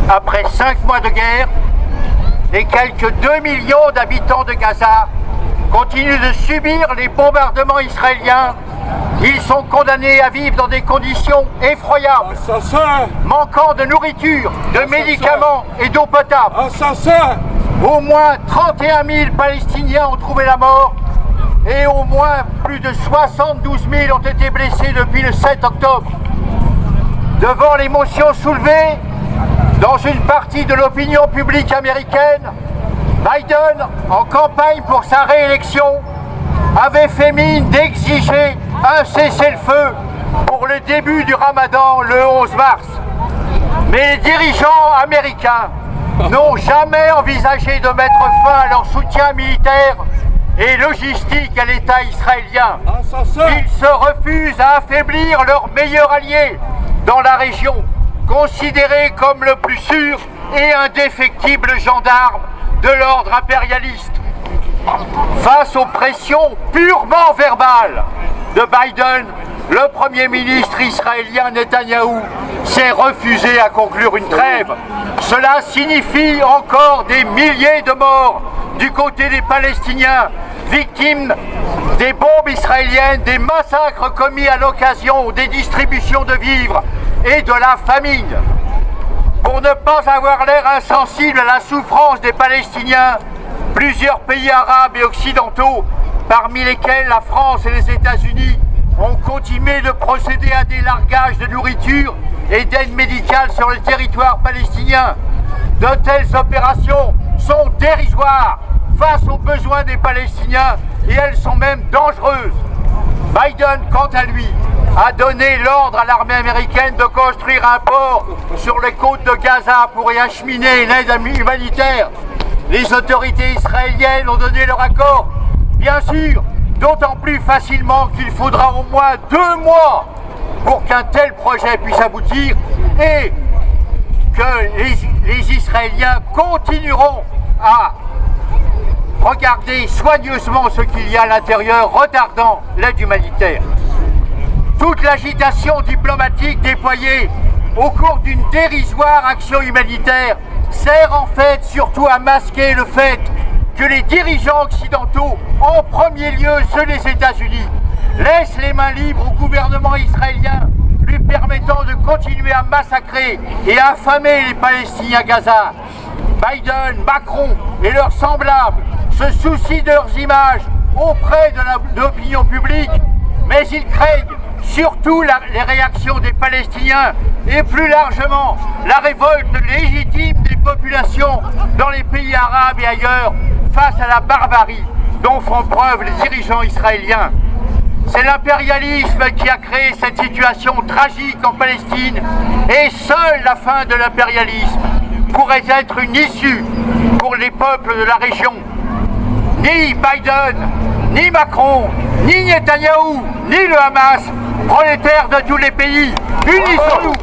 après 5 mois de guerre, les quelques 2 millions d'habitants de Gaza continuent de subir les bombardements israéliens. Ils sont condamnés à vivre dans des conditions effroyables, manquant de nourriture, de médicaments et d'eau potable. Au moins 31 000 Palestiniens ont trouvé la mort et au moins plus de 72 000 ont été blessés depuis le 7 octobre. Devant l'émotion soulevée dans une partie de l'opinion publique américaine, Biden, en campagne pour sa réélection, avait fait mine d'exiger un cessez-le-feu pour le début du Ramadan le 11 mars. Mais les dirigeants américains n'ont jamais envisagé de mettre fin à leur soutien militaire et logistique à l'État israélien. Ils se refusent à affaiblir leur meilleur allié dans la région, considéré comme le plus sûr et indéfectible gendarme de l'ordre impérialiste. Face aux pressions purement verbales de Biden, le Premier ministre israélien Netanyahou s'est refusé à conclure une trêve. Cela signifie encore des milliers de morts du côté des Palestiniens, victimes des bombes israéliennes, des massacres commis à l'occasion des distributions de vivres et de la famine. Pour ne pas avoir l'air insensible à la souffrance des Palestiniens, plusieurs pays arabes et occidentaux, parmi lesquels la France et les États-Unis, ont continué de procéder à des largages de nourriture et d'aide médicale sur le territoire palestinien. De telles opérations sont dérisoires face aux besoins des Palestiniens et elles sont même dangereuses. Biden, quant à lui, a donné l'ordre à l'armée américaine de construire un port sur les côtes de Gaza pour y acheminer l'aide humanitaire. Les autorités israéliennes ont donné leur accord, bien sûr, d'autant plus facilement qu'il faudra au moins 2 mois pour qu'un tel projet puisse aboutir et que les Israéliens continueront à regarder soigneusement ce qu'il y a à l'intérieur, retardant l'aide humanitaire. Toute l'agitation diplomatique déployée au cours d'une dérisoire action humanitaire sert en fait surtout à masquer le fait que les dirigeants occidentaux, en premier lieu ceux des États-Unis, laissent les mains libres au gouvernement israélien, lui permettant de continuer à massacrer et à affamer les Palestiniens à Gaza. Biden, Macron et leurs semblables se soucient de leurs images auprès de l'opinion publique, mais ils craignent surtout les réactions des Palestiniens et plus largement la révolte légitime des populations dans les pays arabes et ailleurs face à la barbarie dont font preuve les dirigeants israéliens. C'est l'impérialisme qui a créé cette situation tragique en Palestine et seule la fin de l'impérialisme pourrait être une issue pour les peuples de la région. Ni Biden, ni Macron, ni Netanyahou, ni le Hamas, prolétaires de tous les pays, unissons-nous!